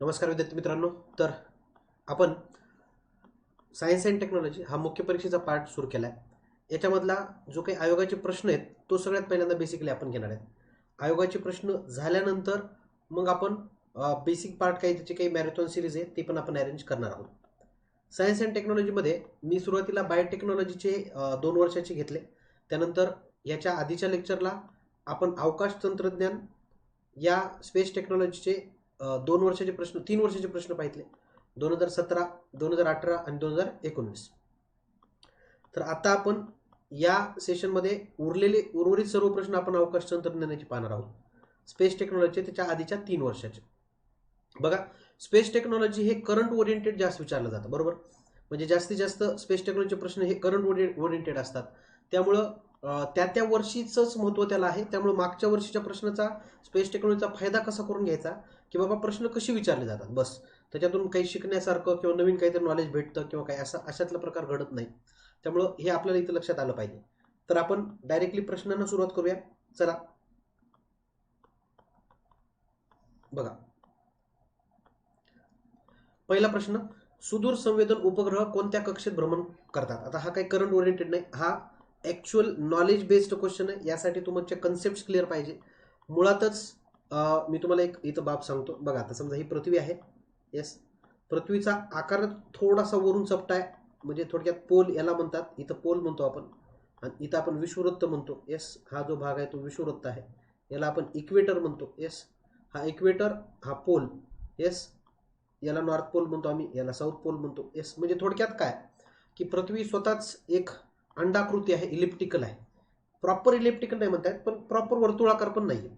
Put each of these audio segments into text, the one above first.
नमस्कार विद्यार्थी मित्रांनो. तर आपण सायन्स अँड टेक्नॉलॉजी हा मुख्य परीक्षेचा पार्ट सुरू केला आहे. याच्यामधला जो काही आयोगाचे प्रश्न आहेत तो सगळ्यात पहिल्यांदा बेसिकली आपण घेणार आहे. आयोगाचे प्रश्न झाल्यानंतर मग आपण बेसिक पार्ट काही त्याची काही मॅरेथॉन सिरीज आहे ते पण आपण अरेंज करणार आहोत. सायन्स अँड टेक्नॉलॉजीमध्ये मी सुरुवातीला बायोटेक्नॉलॉजीचे 2 वर्षाचे घेतले. त्यानंतर याच्या आधीच्या लेक्चरला आपण अवकाश तंत्रज्ञान या स्पेस टेक्नॉलॉजीचे 2 वर्षाचे प्रश्न 3 वर्षाचे प्रश्न पाहितले. 2017, 2018 आणि 2019. तर आता आपण या सेशनमध्ये उर्वरित सर्व प्रश्न आपण अवकाश तंत्रज्ञानाचे पाहणार आहोत. स्पेस टेक्नॉलॉजी त्याच्या आधीच्या 3 वर्षाचे. बघा, स्पेस टेक्नॉलॉजी हे करंट ओरिएंटेड जास्त विचारलं जातं, बरोबर. म्हणजे जास्तीत जास्त स्पेस टेक्नॉलॉजीचे प्रश्न हे करंट ओरिएंटेड असतात. त्यामुळं त्या वर्षीचंच महत्त्व त्याला आहे. त्यामुळे मागच्या वर्षीच्या प्रश्नाचा स्पेस टेक्नॉलॉजीचा फायदा कसा करून घ्यायचा की बाबा प्रश्न कसे विचारले जातात, बस त्याच्यातून काही शिकण्यासारखं किंवा नवीन काहीतरी नॉलेज भेटतं किंवा काही अशातला प्रकार घडत नाही. त्यामुळं हे आपल्याला इथं लक्षात आलं पाहिजे. तर आपण डायरेक्टली प्रश्नांना सुरुवात करूया. चला बघा, पहिला प्रश्न, सुदूर संवेदन उपग्रह कोणत्या कक्षेत भ्रमण करतात? आता हा काही करंट ओरिएंटेड नाही, हा ऍक्च्युअल नॉलेज बेस्ड क्वेश्चन आहे. यासाठी तुमचे कन्सेप्ट क्लिअर पाहिजे. मुळातच मी तुम्हाला एक इथं बाब सांगतो. बघा, आता समजा ही पृथ्वी आहे. येस, पृथ्वीचा आकार थोडासा वरून चपटा आहे, म्हणजे थोडक्यात पोल याला म्हणतात. इथं पोल म्हणतो आपण, आणि इथं आपण विषुववृत्त म्हणतो. येस, हा जो भाग आहे तो विषुववृत्त आहे. याला आपण इक्वेटर म्हणतो. येस, हा इक्वेटर, हा पोल. येस, याला नॉर्थ पोल म्हणतो आम्ही, याला साऊथ पोल म्हणतो. येस, म्हणजे थोडक्यात काय की पृथ्वी स्वतःच एक अंडाकृती आहे, इलिप्टिकल आहे. प्रॉपर इलिप्टिकल नाही म्हणतात, पण प्रॉपर वर्तुळाकार पण नाही.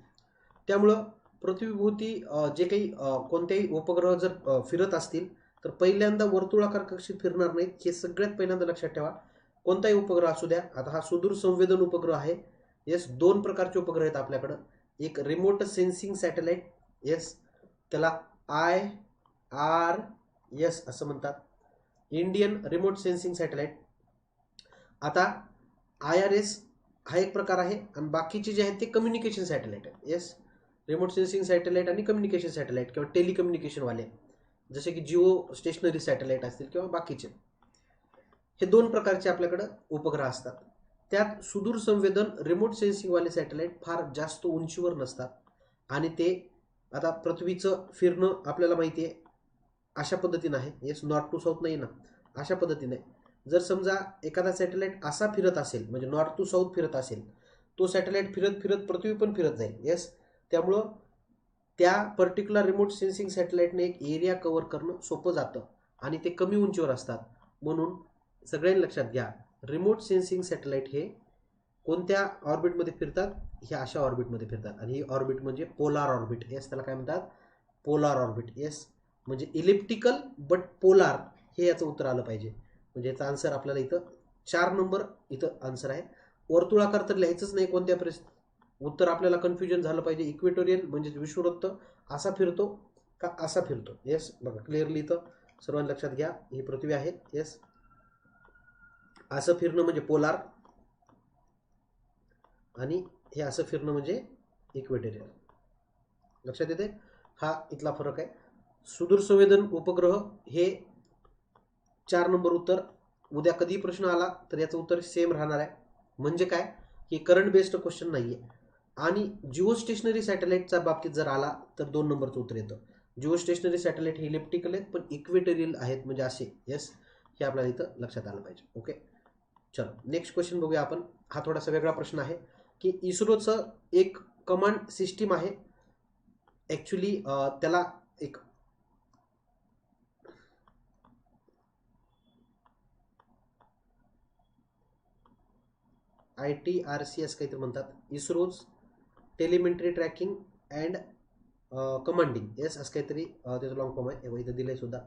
त्यामुळं पृथ्वीभोवती जे काही कोणतेही उपग्रह जर फिरत असतील तर पहिल्यांदा वर्तुळाकार कक्षेत फिरणार नाहीत. हे सगळ्यात पहिल्यांदा लक्षात ठेवा. कोणताही उपग्रह असू द्या. आता हा सुदूर संवेदन उपग्रह आहे. येस, 2 प्रकारचे उपग्रह आहेत आपल्याकडं. एक रिमोट सेन्सिंग सॅटेलाइट, येस, त्याला IRS असं म्हणतात, इंडियन रिमोट सेन्सिंग सॅटेलाइट. आता IRS हा एक प्रकार आहे, आणि बाकीचे जे आहेत ते कम्युनिकेशन सॅटेलाइट आहे. येस, रिमोट सेन्सिंग सॅटेलाइट आणि कम्युनिकेशन सॅटेलाइट किंवा टेलिकम्युनिकेशनवाले, जसे की जिओ स्टेशनरी सॅटेलाइट असतील किंवा बाकीचे, हे 2 प्रकारचे आपल्याकडे उपग्रह असतात. त्यात सुदूर संवेदन रिमोट सेन्सिंगवाले सॅटेलाइट फार जास्त उंचीवर नसतात, आणि ते आता पृथ्वीचं फिरणं आपल्याला माहिती आहे अशा पद्धतीनं आहे. येस, नॉर्थ टू साऊथ नाही ना, अशा पद्धतीने. जर समजा एखादा सॅटेलाइट असा फिरत असेल, म्हणजे नॉर्थ टू साऊथ फिरत असेल, तो सॅटेलाइट फिरत फिरत पृथ्वी पण फिरत जाईल. येस, त्यामुळं त्या पर्टिक्युलर रिमोट सेन्सिंग सॅटेलाइटने एक एरिया कव्हर करणं सोपं जातं, आणि ते कमी उंचीवर असतात. म्हणून सगळ्यांनी लक्षात घ्या, रिमोट सेन्सिंग सॅटेलाइट हे कोणत्या ऑर्बिटमध्ये फिरतात? हे अशा ऑर्बिटमध्ये फिरतात, आणि ही ऑर्बिट म्हणजे पोलार ऑर्बिट. येस, त्याला काय म्हणतात? Polar orbit. येस, म्हणजे इलिप्टिकल बट पोलार, हे याचं उत्तर आलं पाहिजे. म्हणजे याचा आन्सर आपल्याला इथं 4 नंबर इथं आन्सर आहे. वर्तुळाकार तर लिहायचंच नाही कोणत्या परिस्थितीत. उत्तर आपल्याला कन्फ्युजन झालं पाहिजे. इक्वेटोरियल म्हणजे विषुववृत्त असा फिरतो का असा फिरतो. येस, बघा क्लिअरली इथं सर्वांनी लक्षात घ्या, ही पृथ्वी आहे. येस, असं फिरणं म्हणजे पोलार, आणि हे असं फिरणं म्हणजे इक्वेटोरियल. लक्षात येते? हा इथला फरक आहे. सुदूर संवेदन उपग्रह हे 4 नंबर उत्तर. उद्या कधी प्रश्न आला तर याचं उत्तर सेम राहणार आहे. म्हणजे काय की करंट बेस्ड क्वेश्चन नाहीये. आणि जिओ स्टेशनरी सॅटेलाइटच्या बाबतीत जर आला तर 2 नंबरचं उत्तर येतं. जिओ स्टेशनरी सॅटेलाइट हे इलिप्टिकल आहेत पण इक्वेटोरियल आहेत, म्हणजे असे. येस, हे आपल्याला इथं लक्षात आलं पाहिजे. ओके, चलो नेक्स्ट क्वेश्चन बघूया आपण. हा थोडासा वेगळा प्रश्न आहे की इस्रोचं एक कमांड सिस्टीम आहे. ऍक्च्युली त्याला एक ITRC काहीतरी म्हणतात, इस्रोज टेलिमेंटरी ट्रॅकिंग अँड कमांडिंग. येस, असं काहीतरी त्याचं लॉंग फॉर्म आहे, इथं दिलंय सुद्धा.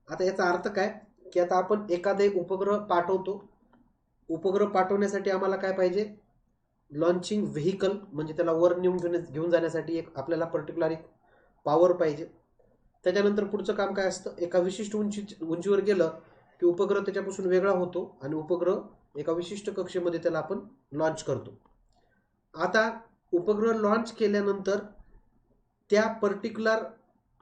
आता याचा अर्थ काय की आता आपण एखादे उपग्रह पाठवतो. उपग्रह पाठवण्यासाठी आम्हाला काय पाहिजे? लॉन्चिंग व्हेकल, म्हणजे त्याला वर घेऊन जाण्यासाठी एक आपल्याला पर्टिक्युलर एक पॉवर पाहिजे. त्याच्यानंतर पुढचं काम काय असतं? एका विशिष्ट उंचीवर गेलं की उपग्रह त्याच्यापासून वेगळा होतो, आणि उपग्रह एका विशिष्ट कक्षेमध्ये त्याला आपण लॉन्च करतो. आता उपग्रह लॉन्च केल्यानंतर त्या पर्टिक्युलर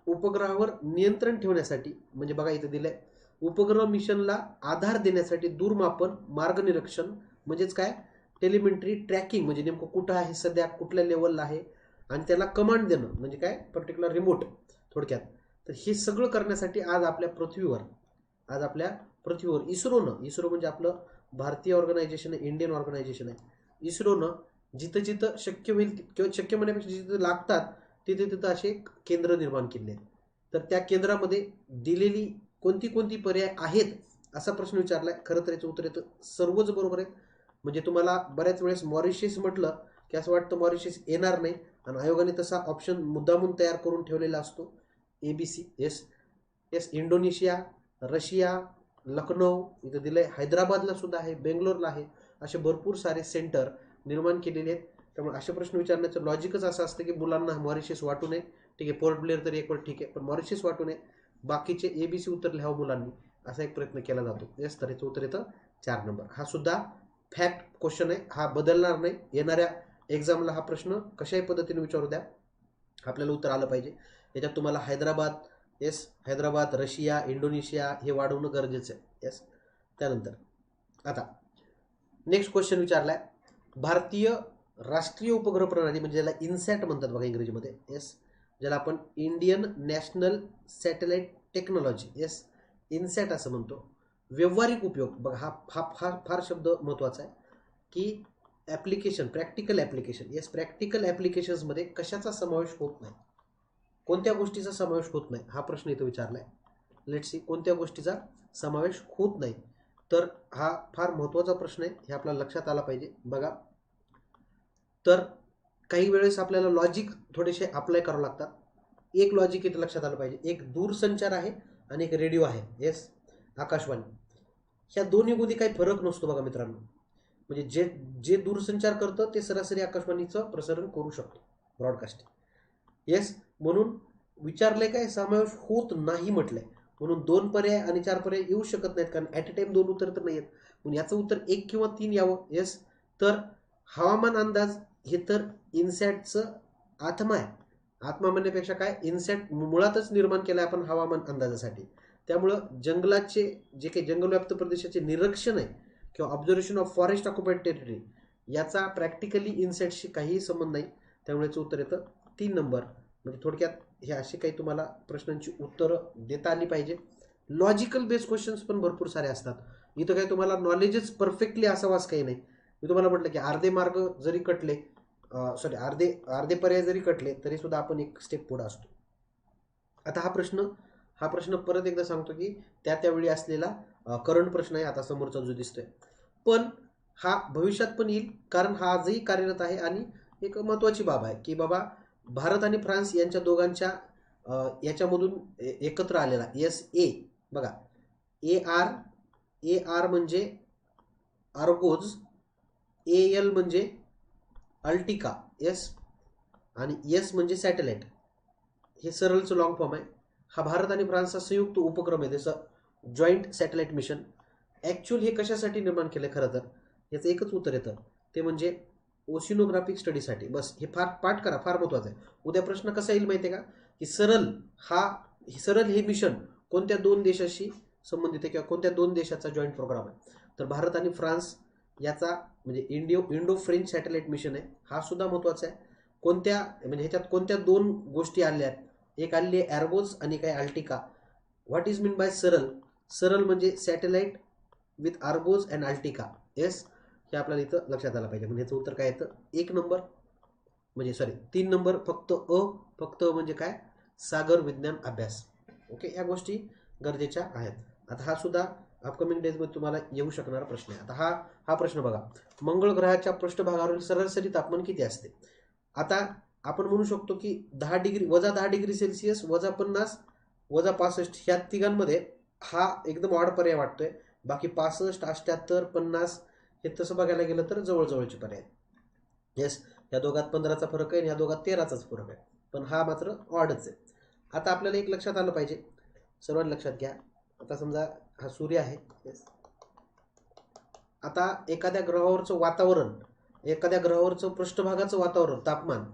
उपग्रहावर नियंत्रण ठेवण्यासाठी, म्हणजे बघा इथे दिलंय, उपग्रह मिशनला आधार देण्यासाठी दूरमापन, मार्गनिरीक्षण म्हणजेच काय, टेलिमेंट्री, ट्रॅकिंग म्हणजे नेमकं कुठं आहे सध्या, कुठल्या लेवलला आहे, आणि त्याला कमांड देणं म्हणजे काय, पर्टिक्युलर रिमोट थोडक्यात. तर हे सगळं करण्यासाठी आज आपल्या पृथ्वीवर इस्रो म्हणजे आपलं भारतीय ऑर्गनायझेशन आहे, इंडियन ऑर्गनायझेशन आहे. इस्रोनं जिथं जिथं शक्य होईल किंवा शक्य म्हणण्यापेक्षा जिथं लागतात तिथे तिथं असे केंद्र निर्माण केले आहेत. तर त्या केंद्रामध्ये दिलेली कोणती पर्याय आहेत असा प्रश्न विचारलाय. खरं तर याचं उत्तर येतं सर्वच बरोबर आहे. म्हणजे तुम्हाला बऱ्याच वेळेस मॉरिशस म्हटलं की असं वाटतं मॉरिशस येणार नाही, आणि आयोगाने तसा ऑप्शन मुद्दामून तयार करून ठेवलेला असतो. ABC S Indonesia, Russia, Lucknow इथं दिलंय, हैदराबादला सुद्धा आहे, बेंगलोरला आहे, असे भरपूर सारे सेंटर निर्माण केलेले आहेत. त्यामुळे असे प्रश्न विचारण्याचं लॉजिकच असं असतं की मुलांना मॉरिशस वाटू नये. ठीक आहे, पोर्ट ब्लेअर तरी एक वेळ ठीक आहे, पण मॉरिशस वाटू नये, बाकीचे ABC उत्तर लिहावं मुलांनी, असा एक प्रयत्न केला जातो. तर याचं उत्तर येतं 4 नंबर. हा सुद्धा फॅक्ट क्वेश्चन आहे, हा बदलणार नाही. येणाऱ्या एक्झामला हा प्रश्न कशाही पद्धतीने विचारू द्या, आपल्याला उत्तर आलं पाहिजे. याच्यात तुम्हाला हैदराबाद, रशिया, इंडोनेशिया हे वाढवणं गरजेचं आहे. त्यानंतर आता नेक्स्ट क्वेश्चन विचारलाय, भारतीय राष्ट्रीय उपग्रह प्रणाली म्हणजे ज्याला इनसॅट म्हणतात बघा इंग्रजीमध्ये, ज्याला आपण Indian national satellite technology, INSAT असं म्हणतो. व्यावहारिक उपयोग बघा, हा फार शब्द महत्वाचा आहे की ॲप्लिकेशन, प्रॅक्टिकल ॲप्लिकेशन. प्रॅक्टिकल ॲप्लिकेशन्समध्ये कशाचा समावेश होत नाही, कोणत्या गोष्टीचा समावेश होत नाही, हा प्रश्न इथं विचारलाय. लेट्स सी, कोणत्या गोष्टीचा समावेश होत नाही, तर हा फार महत्त्वाचा प्रश्न आहे, हे आपल्याला लक्षात आला पाहिजे. बघा, तर काही वेळेस आपल्याला लॉजिक थोडेसे अप्लाय करावं लागतात. एक लॉजिक इथं लक्षात आलं पाहिजे, एक दूरसंचार आहे आणि एक रेडिओ आहे, आकाशवाणी. ह्या दोन्ही मध्ये काही फरक नसतो बघा मित्रांनो. म्हणजे जे दूरसंचार करतं ते सरासरी आकाशवाणीचं प्रसारण करू शकतो, ब्रॉडकास्टिंग. म्हणून विचारलंय काय, समावेश होत नाही म्हटलंय, म्हणून 2 पर्याय आणि 4 पर्याय येऊ शकत नाहीत, कारण ॲट अ टाइम 2 उत्तर तर नाही आहेत. म्हणून याचं उत्तर 1 किंवा 3 यावं. तर हवामान अंदाज हे तर इनसॅटचं आत्मा आहे. आत्मा म्हणण्यापेक्षा काय, इनसॅट मुळातच निर्माण केलं आपण हवामान अंदाजासाठी. त्यामुळं जंगलाचे जे काही जंगलव्याप्त प्रदेशाचे निरीक्षण आहे किंवा observation of forest occupied territory, याचा प्रॅक्टिकली इनसॅटशी काहीही संबंध नाही. त्यामुळे याचं उत्तर येतं 3 नंबर. म्हणजे थोडक्यात हे असे काही तुम्हाला प्रश्नांची उत्तरं देता आली पाहिजे. लॉजिकल बेस्ड क्वेश्चन्स पण भरपूर सारे असतात. इथं काही तुम्हाला नॉलेजच परफेक्टली असावाच काही नाही. मी तुम्हाला म्हटलं की अर्धे मार्ग जरी कटले, अर्धे पर्याय जरी कटले तरी सुद्धा आपण एक स्टेप पुढे असतो. आता हा प्रश्न परत एकदा सांगतो की त्यावेळी असलेला करंट प्रश्न आहे, आता समोरचा जो दिसतोय, पण हा भविष्यात पण येईल, कारण हा आजही कार्यरत आहे. आणि एक महत्वाची बाब आहे की बाबा, भारत आणि फ्रान्स यांच्या दोघांच्या याच्यामधून एकत्र आलेला बघा, AR म्हणजे आर्गोज, AL म्हणजे अल्टिका, आणि S म्हणजे सॅटेलाइट. हे सरळचं लॉंग फॉर्म आहे. हा भारत आणि फ्रान्सचा संयुक्त उपक्रम आहे, त्याचं जॉईंट सॅटेलाइट मिशन. ॲक्च्युअल हे कशासाठी निर्माण केलं खरं तर याचं एकच उत्तर येतं, ते म्हणजे ओशिनोग्राफिक स्टडीसाठी. बस, हे पाठ करा, फार महत्वाचं आहे. उद्या प्रश्न कसा येईल माहिती आहे का, की सरळ हे मिशन कोणत्या 2 देशाशी संबंधित आहे किंवा कोणत्या 2 देशाचा जॉईंट प्रोग्राम आहे. तर भारत आणि फ्रान्स याचा म्हणजे इंडो फ्रेंच सॅटेलाइट मिशन आहे, हा सुद्धा महत्वाचा आहे. म्हणजे ह्याच्यात कोणत्या 2 गोष्टी आल्या आहेत, एक आली आहे ॲर्गोज आणि एक आहे Ertiga. What is mean by सरळ म्हणजे सॅटेलाइट विथ आर्गोज अँड अल्टिका. हे आपल्याला इथं लक्षात आलं पाहिजे. म्हणजे याचं उत्तर काय येतं 1 नंबर, म्हणजे 3 नंबर. फक्त म्हणजे काय, सागर विज्ञान अभ्यास. ओके, या गोष्टी गरजेच्या आहेत. आता हा सुद्धा अपकमिंग डेजमध्ये तुम्हाला येऊ शकणारा प्रश्न आहे. आता हा प्रश्न बघा, मंगळ ग्रहाच्या पृष्ठभागावरील सरासरी तापमान किती असते. आता आपण म्हणू शकतो की 10 डिग्री, -10 डिग्री सेल्सिअस, -50, -65 ह्या तिघांमध्ये हा एकदम ऑड पर्याय वाटतोय. बाकी 65, 78, 50 हे तसं बघायला गेलं तर जवळजवळचे पर्याय. या दोघात 15चा फरक आहे आणि या दोघात 13चाच फरक आहे, पण हा मात्र ऑडच आहे. आता आपल्याला एक लक्षात आलं पाहिजे, सर्वांनी लक्षात घ्या. आता समजा हा सूर्य आहे. आता एखाद्या ग्रहावरचं पृष्ठभागाचं वातावरण, तापमान,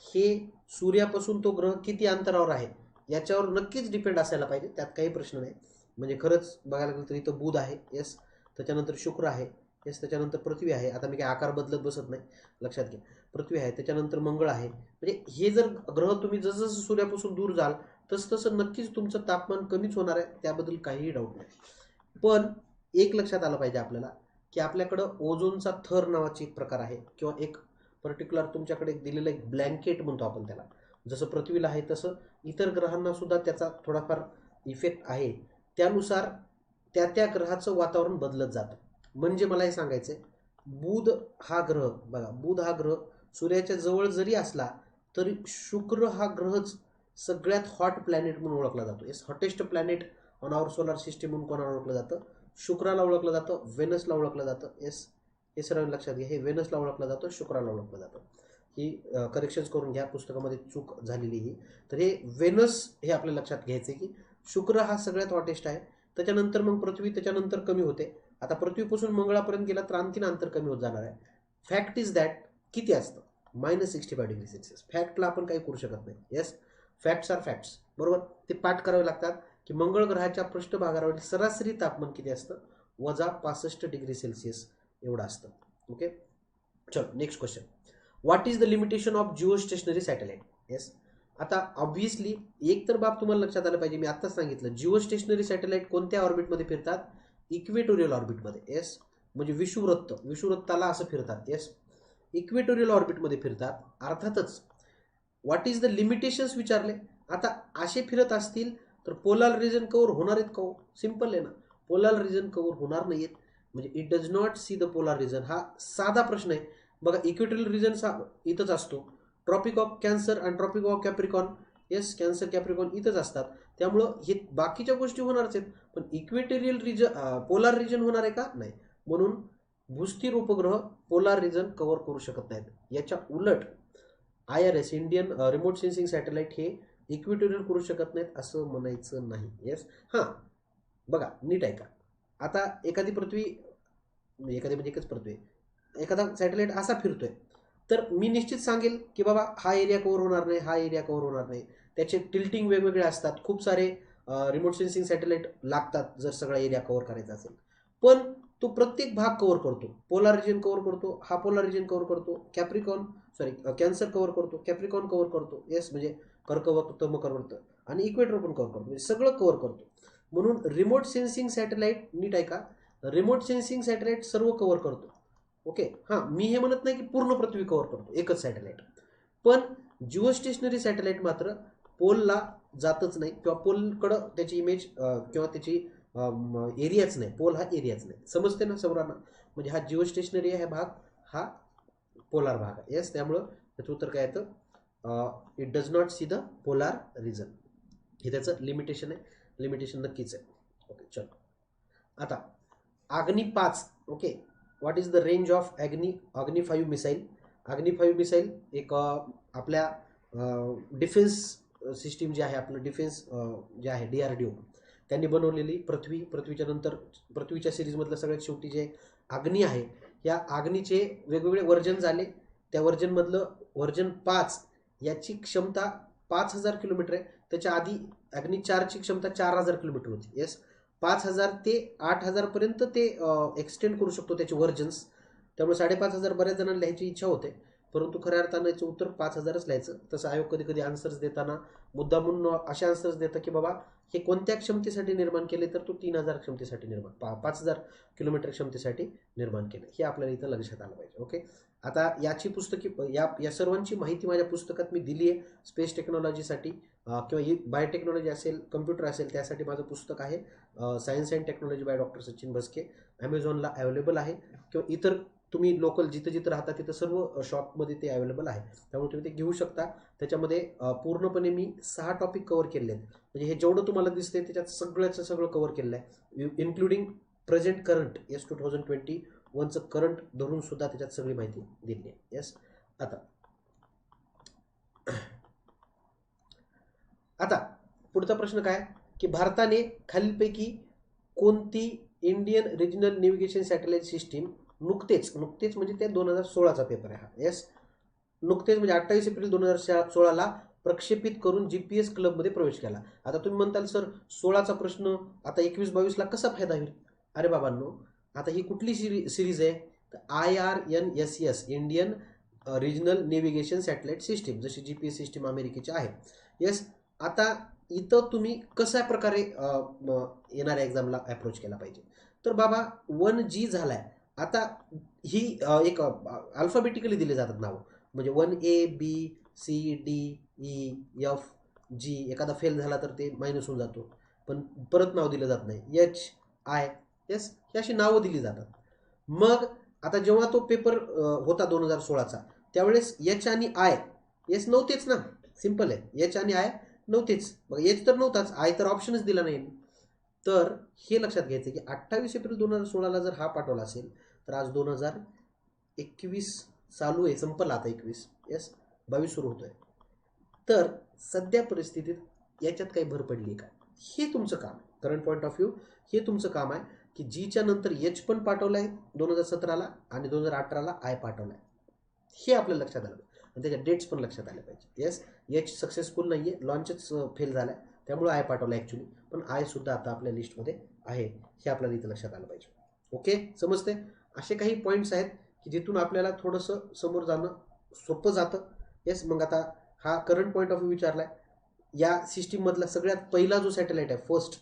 हे सूर्यापासून तो ग्रह किती अंतरावर आहे याच्यावर नक्कीच डिपेंड असायला पाहिजे, त्यात काही प्रश्न नाही. म्हणजे खरंच बघायला गेलं तर इथं बुध आहे, येस, त्याच्यानंतर शुक्र आहे, येस, त्याच्यानंतर पृथ्वी आहे. आता मी काही आकार बदलत बसत नाही, लक्षात घ्या. पृथ्वी आहे, त्याच्यानंतर मंगळ आहे. म्हणजे हे जर ग्रह तुम्ही जसं सूर्यापासून दूर जाल तसं तसं नक्कीच तुमचं तापमान कमीच होणार आहे, त्याबद्दल काहीही डाऊट नाही. पण एक लक्षात आलं पाहिजे आपल्याला की आपल्याकडं ओझोनचा थर नावाची एक प्रकार आहे, किंवा एक पर्टिक्युलर तुमच्याकडे दिलेलं एक ब्लँकेट म्हणतो आपण त्याला. जसं पृथ्वीला आहे तसं इतर ग्रहांना सुद्धा त्याचा थोडाफार इफेक्ट आहे. त्यानुसार त्या त्या ग्रहाचं वातावरण बदलत जातं. म्हणजे मला हे सांगायचं आहे, बुध हा ग्रह बघा, बुध हा ग्रह सूर्याच्या जवळ जरी असला तरी शुक्र हा ग्रहच सगळ्यात हॉट प्लॅनेट म्हणून ओळखला जातो. Yes, hottest planet on our solar system म्हणून कोणाला ओळखलं जातं? शुक्राला ओळखलं जातं, व्हेनसला ओळखलं जातं. येस, हे सर्व लक्षात घ्या, हे व्हेनसला ओळखलं जातं, शुक्राला ओळखलं जातं. ही करेक्शन्स करून घ्या, पुस्तकामध्ये चूक झालेली ही. तर हे व्हेनस हे आपल्या लक्षात घ्यायचं की शुक्र हा सगळ्यात हॉटेस्ट आहे. त्याच्यानंतर मग पृथ्वी, त्याच्यानंतर कमी होते. आता पृथ्वीपासून मंगळापर्यंत गेला तर आणखीन अंतर कमी होत जाणार आहे. फॅक्ट इज दॅट किती असतं? -65°C. फॅक्टला आपण काही करू शकत नाही. येस, फॅक्ट्स आर फॅक्ट्स, बरोबर. ते पाठ करावे लागतात की मंगळ ग्रहाच्या पृष्ठभागावरील सरासरी तापमान किती असतं? -65°C एवढं असतं. ओके, चलो next question. What is the limitation of geostationary satellite? Yes, आता ऑब्व्हियसली एक तर बाब तुम्हाला लक्षात आलं पाहिजे, मी आत्ताच सांगितलं, जिओ स्टेशनरी सॅटेलाइट कोणत्या ऑर्बिटमध्ये फिरतात? इक्वेटोरियल ऑर्बिटमध्ये. येस, म्हणजे विषुवृत्ताला असं फिरतात. येस, इक्वेटोरियल ऑर्बिटमध्ये फिरतात. अर्थातच व्हॉट इज द लिमिटेशन्स विचारले. आता असे फिरत असतील तर पोलार रिजन कव्हर होणार आहेत का? सिंपल आहे ना, पोलार रिजन कव्हर होणार नाहीत. म्हणजे it does not see the polar region, हा साधा प्रश्न आहे. बघा, इक्वेटोरियल रिजन इथंच असतो. ट्रॉपिक ऑफ कॅन्सर आणि tropic of Capricorn, yes, Cancer Capricorn इथंच असतात. त्यामुळं हे बाकीच्या गोष्टी होणारच आहेत, पण इक्वेटोरियल रिजन, पोलार रिजन होणार आहे का? नाही. म्हणून भूस्थिर उपग्रह पोलार रिजन कव्हर करू शकत नाहीत. याच्या उलट IRS, Indian remote sensing satellite, हे इक्वेटोरियल करू शकत नाहीत असं म्हणायचं नाही. येस, हां, बघा नीट ऐका. आता एखादी पृथ्वी, म्हणजे एकच पृथ्वी, एखादा सॅटेलाइट असा फिरतोय तर मी निश्चित सांगेल की बाबा हा एरिया कव्हर होणार नाही, हा एरिया कव्हर होणार नाही. त्याचे टिल्टिंग वेगवेगळे असतात. खूप सारे रिमोट सेन्सिंग सॅटेलाइट लागतात जर सगळा एरिया कव्हर करायचा असेल. पण तो प्रत्येक भाग कव्हर करतो. पोलार रिजन कव्हर करतो, हा पोलार रिजन कव्हर करतो, कॅन्सर कव्हर करतो, कॅप्रिकॉन कव्हर करतो. येस, म्हणजे कर्कवृत्त करतो आणि इक्वेटर पण कव्हर करतो, म्हणजे सगळं कव्हर करतो. म्हणून रिमोट सेन्सिंग सॅटेलाइट, नीट ऐका, रिमोट सेन्सिंग सॅटेलाइट सर्व कव्हर करतो. ओके, हां, मी हे म्हणत नाही की पूर्ण पृथ्वी कव्हर करतो एकच सॅटेलाइट. पण जिओ स्टेशनरी सॅटेलाइट मात्र पोलला जातच नाही, किंवा पोलकडं त्याची इमेज किंवा त्याची एरियाच नाही. पोल हा एरियाच नाही. समजते ना सर्वांना? म्हणजे हा जिओ स्टेशनरी आहे भाग, हा पोलार भाग आहे. येस, त्यामुळं त्याचं उत्तर काय येतं? It does not see the polar region. हे त्याचं लिमिटेशन आहे. लिमिटेशन नक्कीच आहे. ओके, चलो. आता अग्नि 5. Okay, what is the range of अग्नि 5 मिसाईल? अग्नि 5 मिसाईल एक आपल्या डिफेन्स सिस्टीम जे आहे, आपलं डिफेन्स जे आहे DRDO, त्यांनी बनवलेली पृथ्वीच्या नंतर पृथ्वीच्या सिरीजमधलं सगळ्यात शेवटी जे अग्नी आहे, या अग्नीचे वेगवेगळे वर्जन झाले. त्या वर्जनमधलं वर्जन 5 याची क्षमता 5000 किलोमीटर आहे. त्याच्या आधी अग्नी 4ची क्षमता 4000 किलोमीटर होती. येस, 5000 ते 8000 पर्यंत ते एक्सटेंड करू शकतो त्याचे वर्जन्स. त्यामुळे 5500 बऱ्याच जणांना लिहायची इच्छा होते, परंतु खऱ्या अर्थानं याचं उत्तर 5000च लिहायचं. तसं आयोग कधी कधी आन्सर्स देताना मुद्दामून असे आन्सर्स देतं की बाबा हे कोणत्या क्षमतेसाठी निर्माण केले, तर तो 3000 क्षमतेसाठी 5000 किलोमीटर क्षमतेसाठी निर्माण केलं. हे आपल्याला इथं लक्षात आलं पाहिजे. ओके, आता याची पुस्तकी या सर्वांची माहिती माझ्या पुस्तकात मी दिली आहे. स्पेस टेक्नॉलॉजीसाठी किंवा बायोटेक्नॉलॉजी असेल, कम्प्युटर असेल, त्यासाठी माझं पुस्तक आहे science and technology by doctor Sachin बसके. ॲमेझॉनला अवेलेबल आहे, किंवा इतर तुम्ही लोकल जिथं जिथं राहता तिथं सर्व शॉपमध्ये ते अवेलेबल आहे. त्यामुळे तुम्ही ते घेऊ शकता. त्याच्यामध्ये पूर्णपणे मी 6 टॉपिक कव्हर केले आहेत. म्हणजे हे जेवढं तुम्हाला दिसते त्याच्यात सगळ्याचं सगळं कव्हर केलेलं आहे, इन्क्लुडिंग प्रेझेंट करंट. येस, 2021चं करंट धरून सुद्धा त्याच्यात सगळी माहिती दिली आहे. येस, आता पुढचा प्रश्न काय की भारताने खालीलपैकी कोणती Indian regional navigation satellite system नुकतेच म्हणजे ते 2016चा पेपर आहे हा. येस, नुकतेच म्हणजे 28 एप्रिल 2016ला प्रक्षेपित करून जीपीएस क्लबमध्ये प्रवेश केला. आता तुम्ही म्हणताल सर 16चा प्रश्न आता 21-22ला कसा फायदा होईल? अरे बाबांनो, आता ही कुठली सिरीज आहे? तर IRNSS, Indian regional navigation satellite system, जशी जीपीएस सिस्टीम अमेरिकेची आहे. येस, आता इथं तुम्ही कशा प्रकारे येणाऱ्या एक्झामला अप्रोच केला पाहिजे? तर बाबा 1G झालाय. आता ही एक अल्फाबेटिकली दिले जातात नाव, म्हणजे 1ABCDEFG. एखादा फेल झाला तर ते मायनस होऊन जातो, पण परत नाव दिलं जात नाही. HI, येस, ही अशी नावं दिली जातात. मग आता जेव्हा तो पेपर होता 2016चा, त्यावेळेस H आणि I येस नव्हतेच ना. सिंपल आहे, H आणि I नव्हतेच. मग H तर नव्हताच, I तर ऑप्शनच दिला नाही. तर हे लक्षात घ्यायचं की 28 एप्रिल 2016ला जर हा पाठवला असेल तर आज 2021 चालू आहे, संपला आता 21, येस 22 सुरू होतोय. तर सध्या परिस्थितीत याच्यात काही भर पडली का, हे तुमचं काम आहे. करंट पॉईंट ऑफ व्ह्यू हे तुमचं काम आहे की जीच्या नंतर H पण पाठवलाय 2017ला आणि 2018ला I पाठवलाय, हे आपल्याला लक्षात आलं आणि त्याच्या डेट्स पण लक्षात आल्या पाहिजे. येस, H सक्सेसफुल नाहीये, लॉन्चच फेल झालाय, त्यामुळे I पाठवला ॲक्च्युली, पण I सुद्धा आता आपल्या लिस्टमध्ये आहे, हे आपल्याला इथं लक्षात आलं पाहिजे. ओके, समजते? असे काही पॉईंट्स आहेत की जिथून आपल्याला थोडंसं समोर जाणं सोपं जातं. येस, मग आता हा करंट पॉईंट ऑफ व्ह्यू विचारलाय. या सिस्टीममधला सगळ्यात पहिला जो सॅटेलाइट आहे फर्स्ट,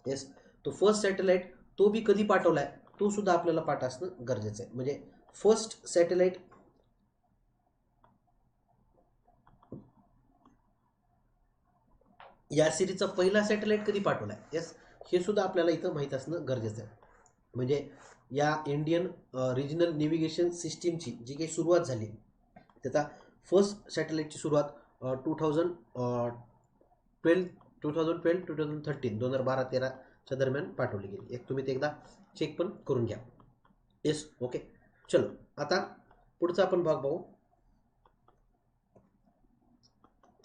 येस, तो फर्स्ट सॅटेलाइट तो बी कधी पाठवलाय तो सुद्धा आपल्याला पाठ असणं गरजेचं आहे. म्हणजे फर्स्ट सॅटेलाइट या सिरीजचा पहिला सॅटेलाइट कधी पाठवलाय, येस, हे सुद्धा आपल्याला इथं माहीत असणं गरजेचं आहे. म्हणजे या इंडियन रिजनल नेव्हिगेशन सिस्टीमची जी काही सुरुवात झाली, त्याचा फर्स्ट सॅटेलाइटची सुरुवात 2012 2013 2012-13च्या दरम्यान पाठवली गेली. एक तुम्ही ते एकदा चेक पण करून घ्या. येस, ओके, चलो आता पुढचा आपण भाग पाहू.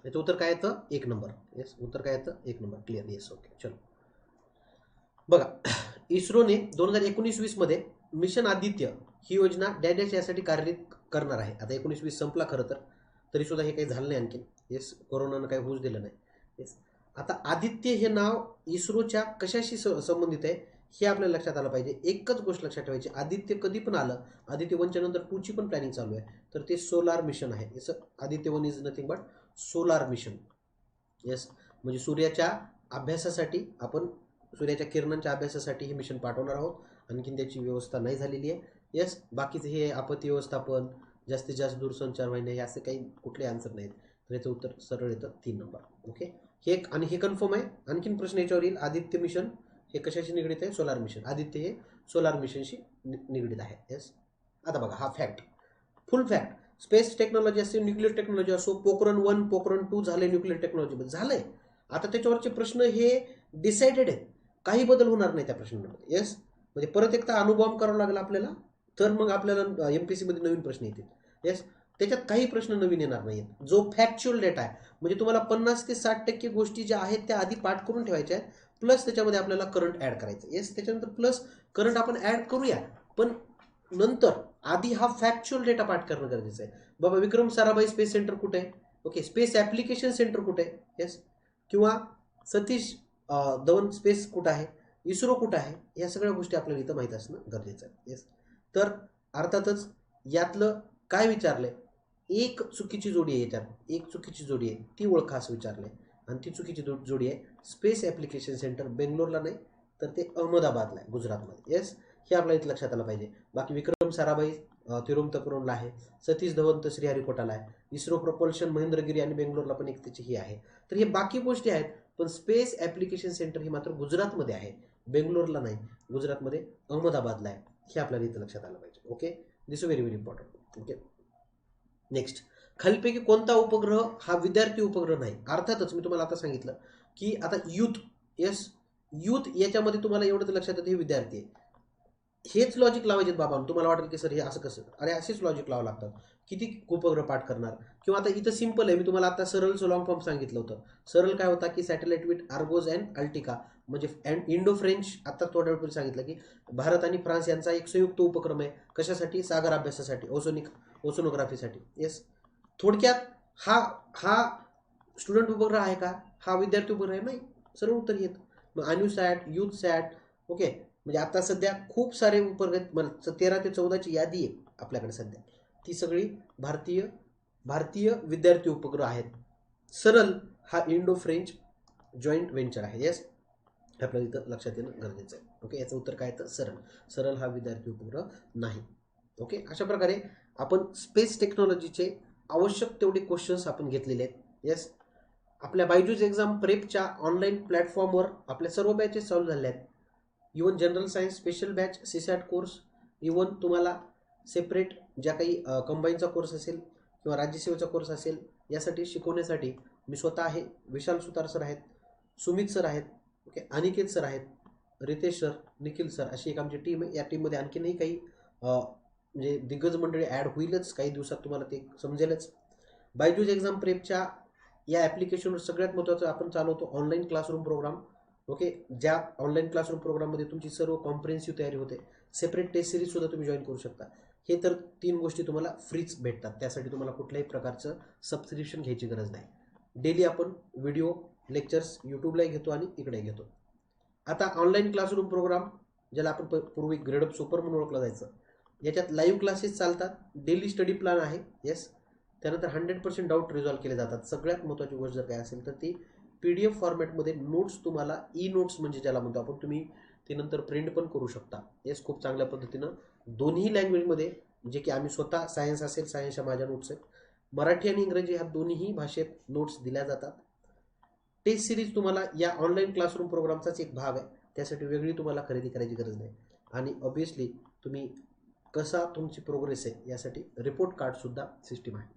याचं उत्तर काय येतं? 1 नंबर. येस, उत्तर काय येतं? 1 नंबर. क्लिअर? येस, ओके, चलो बघा. इस्रोने 2019-20 मध्ये मिशन आदित्य ही योजना डॅश यासाठी कार्यरत करणार आहे. आता 19-20 संपला खरं तर, तरी सुद्धा हे काही झालं नाही आणखी. येस, कोरोनानं काही होऊच दिलं नाही. येस, आता आदित्य हे नाव इस्रोच्या कशाशी संबंधित आहे हे आपल्याला लक्षात आलं पाहिजे. एकच गोष्ट लक्षात ठेवायची, आदित्य कधी पण आलं, आदित्य 1च्या नंतर 2ची पण प्लॅनिंग चालू आहे, तर ते सोलार मिशन आहे. Yes, Aditya 1 is nothing but solar mission. Yes, म्हणजे सूर्याच्या अभ्यासासाठी, आपण सूर्याच्या किरणांच्या अभ्यासासाठी हे मिशन पाठवणार आहोत. आणखीन त्याची व्यवस्था नाही झालेली आहे. येस, बाकीचे हे आपत्ती व्यवस्थापन, जास्तीत जास्त दूरसंचार वाहिन्या, हे असे काही कुठले आन्सर नाहीत. तर याचं उत्तर सरळ येतं 3 नंबर. ओके, हे आणि हे कन्फर्म आहे. आणखीन प्रश्न याच्यावर येईल. आदित्य मिशन हे कशाशी निगडीत आहे? Solar mission. आदित्य हे सोलार मिशनशी निगडीत आहे. येस, आता बघा हा फॅक्ट, फुल फॅक्ट. स्पेस टेक्नॉलॉजी असो, न्यूक्लिअर टेक्नॉलॉजी असो, पोखरण 1 पोखरण 2 झाले न्यूक्लिअर टेक्नॉलॉजी झालंय. आता त्याच्यावरचे प्रश्न हे डिसाइडेड आहेत, काही बदल होणार नाही त्या प्रश्नांमध्ये. येस, म्हणजे परत एकदा अणुबॉम्ब करावा लागला आपल्याला, तर मग आपल्याला MPSC मध्ये नवीन प्रश्न येतील. येस, त्याच्यात काही प्रश्न नवीन येणार नाहीत. जो फॅक्च्युअल डेटा आहे, म्हणजे तुम्हाला 50 ते 60% गोष्टी ज्या आहेत त्या आधी पाठ करून ठेवायच्या आहेत, प्लस त्याच्यामध्ये आपल्याला करंट ऍड करायचं. येस, त्याच्यानंतर प्लस करंट आपण ऍड करूया, पण नंतर आधी हा फॅक्च्युअल डेटा पाठ करणं गरजेचं आहे. बाबा विक्रम साराभाई स्पेस सेंटर कुठे आहे? ओके, स्पेस ॲप्लिकेशन सेंटर कुठे आहे? येस, किंवा सतीश धवन स्पेस कुठं आहे, इस्रो कुठं आहे, या सगळ्या गोष्टी आपल्याला इथं माहीत असणं गरजेचं आहे. येस, तर अर्थातच यातलं काय विचारलंय, एक चुकीची जोडी आहे याच्यात, एक चुकीची जोडी आहे ती ओळखा असं विचारलंय. आणि ती चुकीची जोडी आहे स्पेस ॲप्लिकेशन सेंटर बेंगलोरला नाही, तर ते अहमदाबादला आहे, गुजरातमध्ये. येस, हे आपल्याला इथं लक्षात आलं पाहिजे. बाकी विक्रम साराभाई तिरुवनंतपुरमला आहे, सतीश धवन तर श्रीहरिकोटाला आहे, इस्रो प्रपोल्शन महेंद्रगिरी आणि बेंगलोरला पण एक त्याची ही आहे. तर हे बाकी गोष्टी आहेत, पण स्पेस ॲप्लिकेशन सेंटर हे मात्र गुजरातमध्ये आहे, बेंगलोरला नाही, गुजरातमध्ये अहमदाबादला आहे. हे आपल्याला इथं लक्षात आलं पाहिजे. Okay, this is very very important. Okay, next, खालीपैकी कोणता उपग्रह हा विद्यार्थी उपग्रह नाही? अर्थातच मी तुम्हाला आता सांगितलं की आता युथ, येस, युथ याच्यामध्ये तुम्हाला एवढं तर लक्षात येतं हे विद्यार्थी आहे. हेच लॉजिक लावायचे बाबा. तुम्हाला वाटेल की सर हे असं कसं, अरे असेच लॉजिक लावावं लागतात. किती उपग्रह पाठ करणार? किंवा आता इथं सिंपल आहे, मी तुम्हाला आता सरळचं लॉंग फॉर्म सांगितलं होतं. सरळ काय होता की सॅटेलाइट विथ आर्गोज अँड अल्टिका, म्हणजे इंडो फ्रेंच. आता थोड्या वेळ सांगितलं की भारत आणि फ्रान्स यांचा एक संयुक्त उपक्रम आहे. कशासाठी? सागर अभ्यासासाठी, ओसोनोग्राफीसाठी. येस, थोडक्यात हा स्टुडंट उपग्रह आहे का? हा विद्यार्थी उपग्रह नाही, सरळ उत्तर येतं. मग अन्यूसॅट, यूथसॅट, ओके. म्हणजे आता सध्या खूप सारे उपग्रह 13 ते 14ची यादी आहे आपल्याकडे सध्या, ती सगळी भारतीय विद्यार्थी उपग्रह आहेत. सरल हा इंडो फ्रेंच जॉईंट व्हेंचर आहे. येस, आपल्याला इथं लक्षात येणं गरजेचं आहे. ओके, याचं उत्तर काय येतं? सरल हा विद्यार्थी उपग्रह नाही. ओके, अशा प्रकारे आपण स्पेस टेक्नॉलॉजीचे आवश्यक तेवढे क्वेश्चन्स आपण घेतलेले आहेत. येस, आपल्या बायजूस एक्झाम प्रेपच्या ऑनलाईन प्लॅटफॉर्मवर आपल्या सर्व बॅचेस चालू झाले आहेत. Even general science special batch, CSAT course, even तुम्हाला सेपरेट ज्या काही कंबाईनचा कोर्स असेल किंवा राज्यसेवेचा कोर्स असेल, यासाठी शिकवण्यासाठी मी स्वतः आहे. विशाल सुतार सर आहेत, सुमित सर आहेत, ओके, अनिकेत सर आहेत, रितेश सर, निखिल सर, अशी एक आमची टीम आहे. या टीममध्ये आणखीनही काही म्हणजे दिग्गज मंडळी ॲड होईलच काही दिवसात, तुम्हाला ते समजेलच. बायजूस एक्झाम प्रेपच्या या ॲप्लिकेशनवर सगळ्यात महत्त्वाचं आपण चालवतो ऑनलाईन क्लासरूम प्रोग्राम. ओके, ज्या ऑनलाईन क्लासरूम प्रोग्राममध्ये तुमची सर्व कॉम्प्रिहेन्सिव्ह तयारी होते. सेपरेट टेस्ट सिरीजसुद्धा तुम्ही जॉईन करू शकता. हे तर 3 गोष्टी तुम्हाला फ्रीच भेटतात, त्यासाठी तुम्हाला कुठल्याही प्रकारचं सबस्क्रिप्शन घ्यायची गरज नाही. डेली आपण व्हिडिओ लेक्चर्स यूट्यूबलाही घेतो आणि इकडेही घेतो. आता ऑनलाईन क्लासरूम प्रोग्राम, ज्याला आपण पूर्वी ग्रेडअप सुपर म्हणून ओळखला जायचं, याच्यात लाईव्ह क्लासेस चालतात, डेली स्टडी प्लॅन आहे. येस, त्यानंतर 100% डाऊट रिझॉल्व्ह केले जातात. सगळ्यात महत्त्वाची गोष्ट जर काय असेल तर ती PDF फॉर्मॅटमध्ये नोट्स तुम्हाला नोट्स म्हणजे ज्याला म्हणतो आपण, तुम्ही ते नंतर प्रिंट पण करू शकता. येस, खूप चांगल्या पद्धतीनं दोन्ही लँग्वेजमध्ये, जे की आम्ही स्वतः सायन्स असेल, सायन्सच्या माझ्या नोट्स आहेत, मराठी आणि इंग्रजी ह्या दोन्ही भाषेत नोट्स दिल्या जातात. टेस्ट सिरीज तुम्हाला या ऑनलाईन क्लासरूम प्रोग्रामचाच एक भाग आहे, त्यासाठी वेगळी तुम्हाला खरेदी करायची गरज नाही. आणि ऑब्व्हियसली तुम्ही कसा तुमची प्रोग्रेस आहे यासाठी रिपोर्ट कार्डसुद्धा सिस्टीम आहे.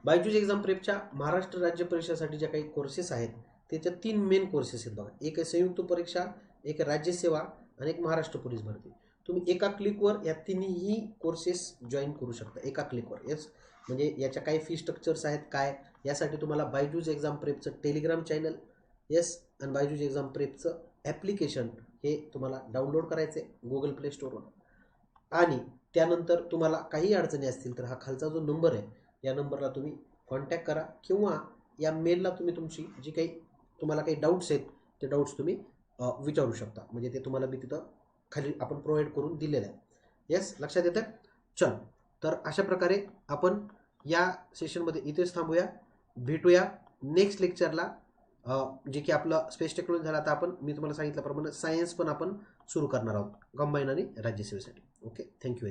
बायजूस एक्झाम प्रेपच्या महाराष्ट्र राज्य परीक्षेसाठी ज्या काही कोर्सेस आहेत, त्याच्या 3 मेन कोर्सेस आहेत बघा. एक आहे संयुक्त परीक्षा, एक राज्यसेवा आणि एक महाराष्ट्र पोलीस भरती. तुम्ही एका क्लिकवर या तिन्ही कोर्सेस जॉईन करू शकता, एका क्लिकवर. येस, म्हणजे याच्या काही फी स्ट्रक्चर्स आहेत काय, यासाठी तुम्हाला बायजूस एक्झाम प्रेपचं टेलिग्राम चॅनल, येस, आणि बायजूस एक्झाम प्रेपचं ॲप्लिकेशन हे तुम्हाला डाउनलोड करायचं आहे गुगल प्ले स्टोअरवर. आणि त्यानंतर तुम्हाला काही अडचणी असतील तर हा खालचा जो नंबर आहे, या नंबरला तुम्ही कॉन्टॅक्ट करा, किंवा या मेलला तुम्ही तुमची जी काही तुम्हाला काही डाऊट्स आहेत ते डाऊट्स तुम्ही विचारू शकता. म्हणजे ते तुम्हाला मी तिथं खाली आपण प्रोव्हाइड करून दिलेलं आहे. येस, लक्षात येतं? चल, तर अशा प्रकारे आपण या सेशनमध्ये इथेच थांबूया. भेटूया नेक्स्ट लेक्चरला, जे की आपलं स्पेस टेक्नॉलॉजी झालं. आता आपण मी तुम्हाला सांगितल्याप्रमाणे सायन्स पण आपण सुरू करणार आहोत कंबाईन आणि राज्यसेवेसाठी. Okay, thank you.